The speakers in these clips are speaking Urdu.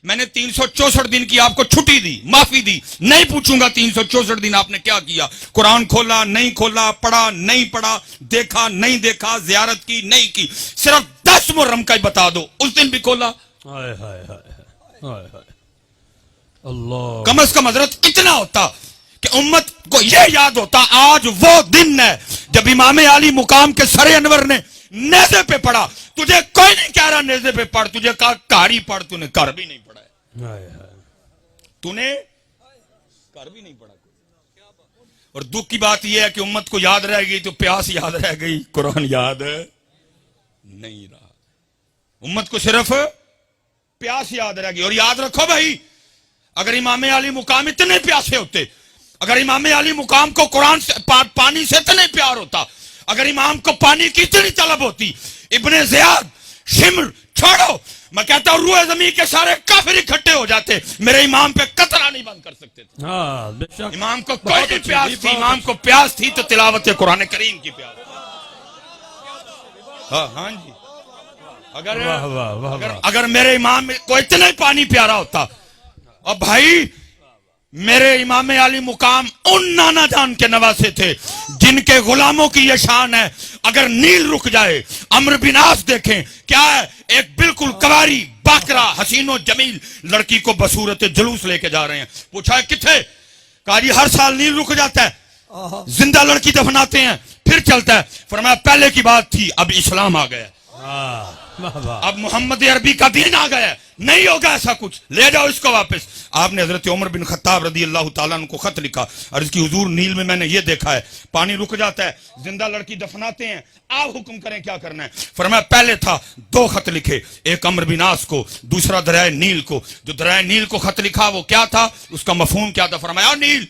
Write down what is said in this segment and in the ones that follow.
میں نے 364 دن کی آپ کو چھٹی دی، معافی دی، نہیں پوچھوں گا 364 دن آپ نے کیا کیا، قرآن کھولا نہیں کھولا، پڑھا نہیں پڑھا، دیکھا نہیں دیکھا، زیارت کی نہیں کی، صرف 10 محرم کا ہی بتا دو اس دن بھی کھولا؟ ہائے ہائے ہائے ہائے اللہ، کم از کم حضرت اتنا ہوتا کہ امت کو یہ یاد ہوتا آج وہ دن ہے جب امام عالی مقام کے سر انور نے نیزے پہ پڑھا. تجھے کوئی نہیں کہہ رہا نیزے پہ پڑھ، تجھے کہا کاری پڑھ، تو نے کر بھی نہیں پڑھا ہے، ہائے ہائے، تو نے کر بھی نہیں پڑھا. اور دکھ کی بات یہ ہے کہ امت کو یاد رہ گئی تو پیاس یاد رہ گئی، قرآن یاد نہیں رہا. امت کو صرف پیاس یاد رہ گئی. اور یاد رکھو بھائی، اگر امام علی مقام اتنے پیاسے ہوتے، اگر امام علی مقام کو قرآن سے پانی سے اتنے پیار ہوتا، اگر امام کو پانی کی اتنی طلب ہوتی، ابن زیاد، شمر چھوڑو، میں کہتا ہوں روح زمین کے سارے کافر اکٹھے ہو جاتے، میرے امام پہ قطرہ نہیں بند کر سکتے تھے. ہاں بے شک، امام کو کوئی نہیں پیاس تھی، امام کو پیاس تھی تو تلاوت قرآن کریم کی پیاس. ہاں جی، واہ واہ واہ، اگر میرے امام کو اتنا ہی پانی پیارا ہوتا. اور بھائی میرے امام علی مقام ان نانا جان کے نواسے تھے جن کے غلاموں کی یہ شان ہے، اگر نیل رک جائے، عمرو بن عاص دیکھیں کیا ہے، ایک بالکل کواری باکرا حسین و جمیل لڑکی کو بصورت جلوس لے کے جا رہے ہیں. پوچھا ہے کتھے؟ کہا جی ہر سال نیل رک جاتا ہے، زندہ لڑکی دفناتے ہیں پھر چلتا ہے. فرمایا پہلے کی بات تھی، اب اسلام آ گیا، اب محمد عربی کا دین آ گیا، نہیں ہوگا ایسا کچھ، لے جاؤ اس کو واپس. آپ نے حضرت عمر بن خطاب رضی اللہ تعالیٰ عنہ کو خط لکھا، عرض کی حضور نیل میں نے یہ دیکھا ہے، پانی رک جاتا ہے، زندہ لڑکی دفناتے ہیں، آپ حکم کریں کیا کرنا ہے. فرمایا پہلے تھا 2 خط لکھے، ایک عمرو بن عاص کو، دوسرا دریائے نیل کو. جو دریائے نیل کو خط لکھا وہ کیا تھا، اس کا مفہوم کیا تھا؟ فرمایا نیل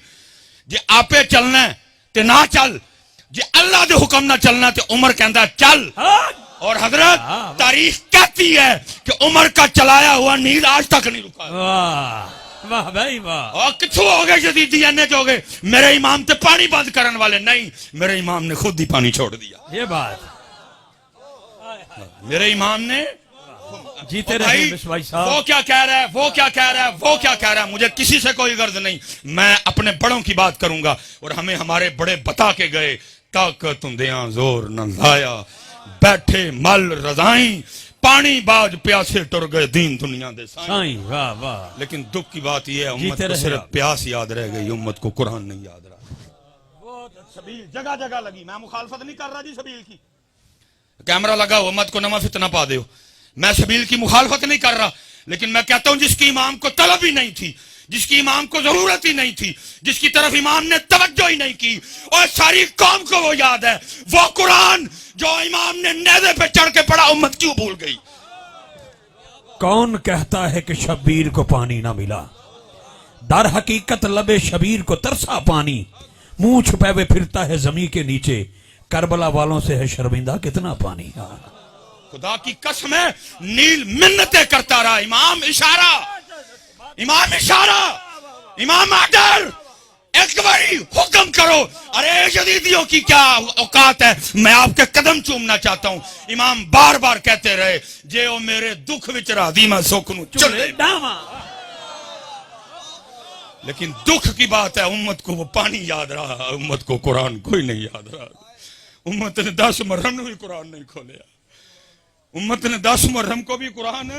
جی آپے چلنا ہے تے نہ چل، جی اللہ دے حکم نہ چلنا تے عمر کہندا چل. اور حضرت تاریخ کہتی ہے کہ عمر کا چلایا ہوا نیل آج تک نہیں رکا. واہ واہ بھائی واہ، اور کتھو ہو گئے جدیدی انے جو ہو گئے، میرے امام تے پانی بند کرن والے نہیں، میرے امام نے خود ہی پانی چھوڑ دیا. یہ بات میرے امام نے جیتے رہے بھائی صاحب. وہ کیا کہہ رہا ہے، وہ کیا کہہ رہا ہے، وہ کیا کہہ رہا ہے، مجھے کسی سے کوئی غرض نہیں. میں اپنے بڑوں کی بات کروں گا، اور ہمیں ہمارے بڑے بتا کے گئے، طاقت دیاں زور نہ لایا، بیٹھے مل رضائیں، پانی باج پیاسے ٹر گئے دین دنیا دے سائیں. واہ واہ، لیکن دکھ کی بات یہ ہے امت کو صرف پیاس یاد رہ گئی، امت کو قرآن نہیں یاد رہا. سبیل جگہ جگہ لگی، میں مخالفت نہیں کر رہا جی سبیل کی، کیمرہ لگا ہو امت کو نما فتنہ پا دے ہو، میں سبیل کی مخالفت نہیں کر رہا، لیکن میں کہتا ہوں جس کی امام کو طلب ہی نہیں تھی، جس کی امام کو ضرورت ہی نہیں تھی، جس کی طرف امام نے توجہ ہی نہیں کی، اور ساری قوم کو وہ یاد ہے، وہ قرآن جو امام نے نیزے پہ چڑھ کے پڑھا امت کیوں بھول گئی؟ کون کہتا ہے کہ شبیر کو پانی نہ ملا، در حقیقت لبے شبیر کو ترسا پانی، منہ چھپے ہوئے پھرتا ہے زمین کے نیچے، کربلا والوں سے ہے شرمندہ کتنا پانی. خدا کی قسم ہے نیل منتیں کرتا رہا، امام اشارہ، امام اشارہ، امام آڈر، ایک باری حکم کرو. ارے جدیدیوں کی کیا اوقات ہے، میں آپ کے قدم چومنا چاہتا ہوں. امام بار بار کہتے رہے جے او میرے دکھ وچ راضی میں سکھ نو چلے، لیکن دکھ کی بات ہے امت کو وہ پانی یاد رہا، امت کو قرآن کوئی نہیں یاد رہا. امت نے 10 محرم میں بھی قرآن نہیں کھولیا، امت نے 10 محرم کو بھی قرآن.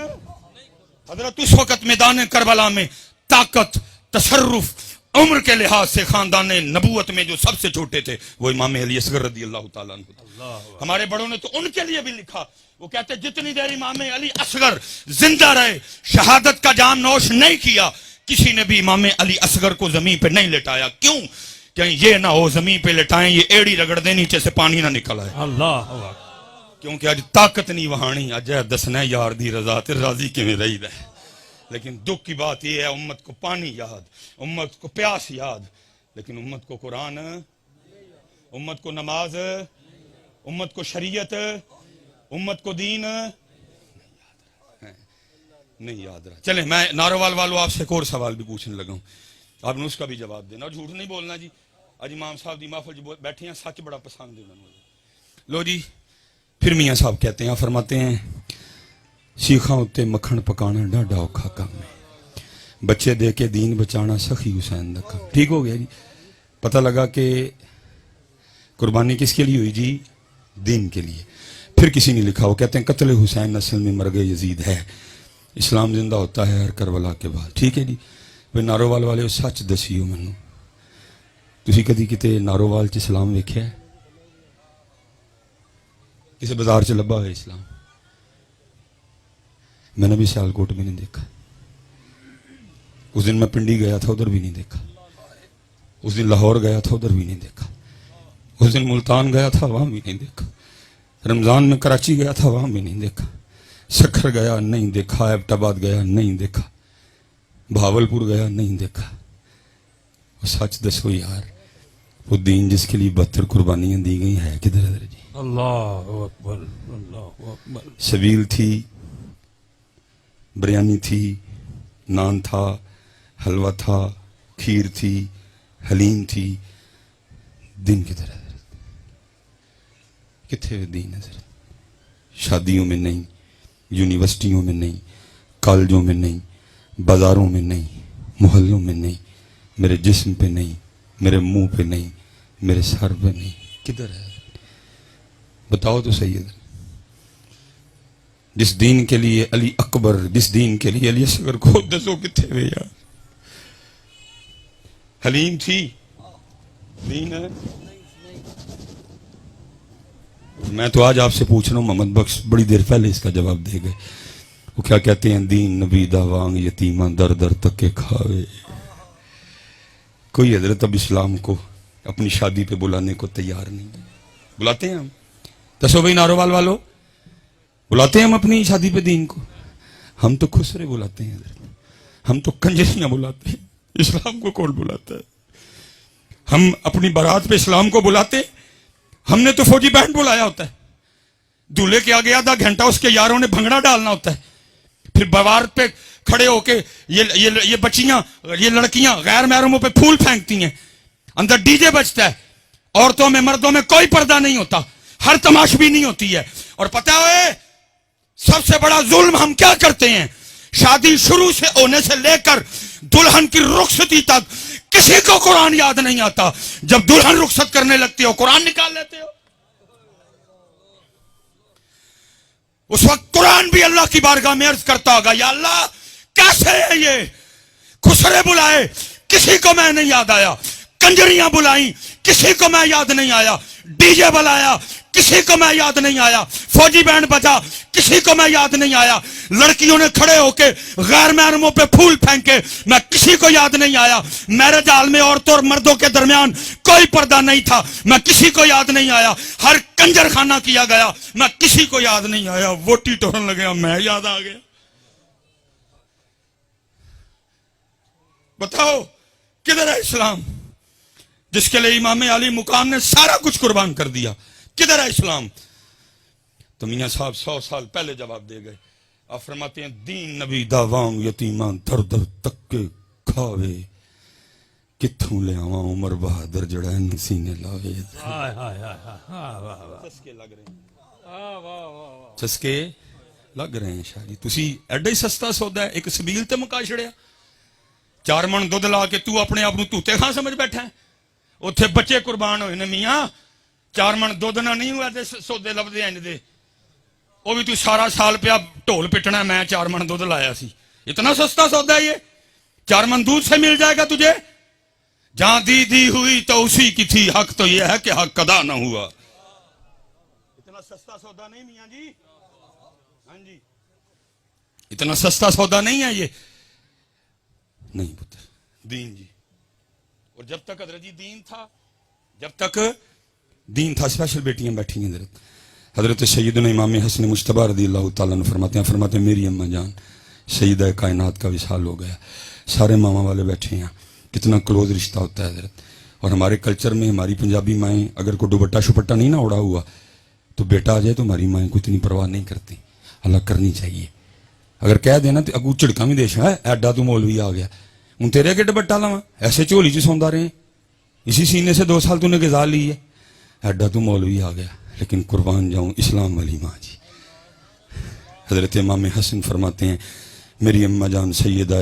حضرت اس وقت میدان کربلا میں طاقت، تصرف، عمر کے لحاظ سے خاندان نبوت میں جو سب سے چھوٹے تھے وہ امام علی اصغر رضی اللہ تعالیٰ عنہ تھے. ہمارے بڑوں نے تو ان کے لیے بھی لکھا، وہ کہتے جتنی دیر امام علی اصغر زندہ رہے، شہادت کا جام نوش نہیں کیا، کسی نے بھی امام علی اصغر کو زمین پہ نہیں لٹایا. کیوں؟ کہیں یہ نہ ہو زمین پہ لٹائیں یہ ایڑی رگڑ دے نیچے سے پانی نہ نکل آئے. اللہ، کیونکہ اج طاقت نہیں وہانی، اج ہے دسنا یار دی رضا تے راضی کیویں رہی ہے. لیکن دکھ کی بات یہ ہے امت کو پانی یاد، امت کو پیاس یاد، لیکن امت کو قرآن، امت کو نماز، امت کو شریعت، امت کو دین نہیں یاد رہا. چلیں میں ناروال والوں آپ سے ایک اور سوال بھی پوچھنے لگا ہوں، آپ نے اس کا بھی جواب دینا، جھوٹ نہیں بولنا جی. اج امام صاحب دی محفل جو بیٹھے ہیں سچ بڑا پسند ہے انہوں نے. لو جی پھر میاں صاحب کہتے ہیں، فرماتے ہیں سیخاں اتے مکھن پکانا ڈاڈا اوکھا کام ہے. بچے دے کے دین بچانا سخی حسین دا کام. ٹھیک ہو گیا جی. پتہ لگا کہ قربانی کس کے لیے ہوئی جی؟ دین کے لیے. پھر کسی نے لکھا، وہ کہتے ہیں قتل حسین اصل میں مرگ یزید ہے، اسلام زندہ ہوتا ہے ہر کربلا کے بعد. ٹھیک ہے جی. وہ نارووال والے سچ دسیو مینوں، تسی کدی کتے نارووال چ اسلام ویکھیا ہے؟ کسی بازار چ لبا ہوئے اسلام؟ میں نے بھی سیالکوٹ بھی نہیں دیکھا. اس دن میں پنڈی گیا تھا، ادھر بھی نہیں دیکھا. اس دن لاہور گیا تھا، ادھر بھی نہیں دیکھا. اس دن ملتان گیا تھا، وہاں بھی نہیں دیکھا. رمضان میں کراچی گیا تھا، وہاں بھی نہیں دیکھا. سکھر گیا نہیں دیکھا. ایبٹ آباد گیا نہیں دیکھا. بھاولپور گیا نہیں دیکھا. وہ سچ دسو یار، وہ دین جس کے لیے 72 قربانیاں دی گئی ہے کدھر ادھر جی؟ اللہ اکبر، اللہ اکبر. شبیل تھی، بریانی تھی، نان تھا، حلوہ تھا، کھیر تھی، حلیم تھی. دین کدھر ہے؟ کتنے دین ہے؟ شادیوں میں نہیں، یونیورسٹیوں میں نہیں، کالجوں میں نہیں، بازاروں میں نہیں، محلوں میں نہیں، میرے جسم پہ نہیں، میرے منہ پہ نہیں، میرے سر پہ نہیں. کدھر ہے؟ بتاؤ تو صحیح ہے. جس دین کے لیے علی اکبر، جس دین کے لیے علی اصغر کو دسو کتنے ہوئے یار. حلیم تھی، دین ہے. میں تو آج آپ سے پوچھ رہا ہوں، محمد بخش بڑی دیر پہلے اس کا جواب دے گئے. وہ کیا کہتے ہیں؟ دین نبی دا وانگ یتیماں در در تک کے کھاوے. کوئی حضرت اب اسلام کو اپنی شادی پہ بلانے کو تیار نہیں. بلاتے ہیں ہم؟ دسو بھائی نارووال والو، بلاتے ہیں ہم اپنی شادی پہ دین کو؟ ہم تو خسرے بلاتے ہیں حضرت، ہم تو کنجریاں بلاتے ہیں. اسلام کو کون بلاتا ہے؟ ہم اپنی بارات پہ اسلام کو بلاتے ہیں؟ ہم نے تو فوجی بینڈ بلایا ہوتا ہے. دولہے کے آگے آدھا گھنٹہ اس کے یاروں نے بھنگڑا ڈالنا ہوتا ہے. پھر بوار پہ کھڑے ہو کے یہ بچیاں، یہ لڑکیاں غیر محرموں پہ پھول پھینکتی ہیں. اندر ڈی جے بجتا ہے. عورتوں میں مردوں میں کوئی پردہ نہیں ہوتا. ہر تماش بھی نہیں ہوتی ہے. اور پتہ ہے سب سے بڑا ظلم ہم کیا کرتے ہیں؟ شادی شروع سے ہونے سے لے کر دلہن کی رخصتی تک کسی کو قرآن یاد نہیں آتا. جب دلہن رخصت کرنے لگتی ہو قرآن نکال لیتے ہو. اس وقت قرآن بھی اللہ کی بارگاہ میں عرض کرتا ہوگا، یا اللہ کیسے ہے یہ؟ خسرے بلائے کسی کو میں نہیں یاد آیا، کنجریاں بلائیں کسی کو میں یاد نہیں آیا، ڈی جے بلایا کسی کو میں یاد نہیں آیا، فوجی بینڈ بجا کسی کو میں یاد نہیں آیا، لڑکیوں نے کھڑے ہو کے غیر محرموں پہ پھول پھینکے میں کسی کو یاد نہیں آیا، میرج ہال میں عورتوں اور مردوں کے درمیان کوئی پردہ نہیں تھا میں کسی کو یاد نہیں آیا، ہر کنجر خانہ کیا گیا میں کسی کو یاد نہیں آیا، ووٹی ٹورن لگیا میں یاد آ گیا. بتاؤ کدھر ہے اسلام جس کے لیے امام علی مقام نے سارا کچھ قربان کر دیا؟ کدھر ہے اسلام؟ تو میاں صاحب 100 سال پہلے جواب دے گئے. آپ فرماتے ہیں دین نبی دا وانگ یتیماں در در تک کے کھاوے، کتھوں لے آواں عمر بہادر جڑا سینے لاوے. چسکے لگ رہے ہیں، چسکے لگ رہے ہیں. شاہی تسی ایڈا ہی سستا سودا ہے ایک سبیل تے مکا چھڑیا. 4 من دودھ لا کے تو اپنے آپ توتے خان سمجھ بیٹھا ہے. اتھے بچے قربان ہوئے نے میاں. 4 من دودھ نہ نہیں ہوا دے سودے لبدے ہیں دے. وہ بھی تو سارا سال پیا ڈھول پٹنا میں 4 من دودھ لایا سی. اتنا سستا سودا ہے یہ؟ 4 من دودھ سے مل جائے گا تجھے. جہاں دی ہوئی تو اسی کی تھی، حق تو یہ ہے کہ حق ادا نہ ہوا. اتنا سستا سودا نہیں میاں جی. ہاں جی اتنا سستا سودا نہیں ہے یہ. نہیں پتر دین جی. اور جب تک حضرت جی دین تھا، جب تک دین تھا، اسپیشل بیٹیاں بیٹھی ہیں حضرت سیدنا امام حسن مجتبی رضی اللہ تعالیٰ عنہ فرماتے ہیں میری اماں جان سیدہ کائنات کا وصال ہو گیا. سارے ماما والے بیٹھے ہیں. کتنا کلوز رشتہ ہوتا ہے حضرت. اور ہمارے کلچر میں ہماری پنجابی مائیں اگر کوئی دوپٹہ شپٹا نہیں نہ اڑا ہوا تو بیٹا آ جائے تو ہماری مائیں کو اتنی پرواہ نہیں کرتی. اللہ کرنی چاہیے. اگر کہہ دینا تو اگو چڑکا بھی دیش ہے ایڈا تو مولوی آ گیا ہوں تیرے کے دوپٹہ لاواں ایسے جھولی چ سوندا رہے اسی سینے سے 2 سال تو نے غذا لی ہے. ایڈا تو مولوی آ گیا. لیکن قربان جاؤں اسلام والی ماں جی. حضرت امام حسن فرماتے ہیں میری اماں جان سیدہ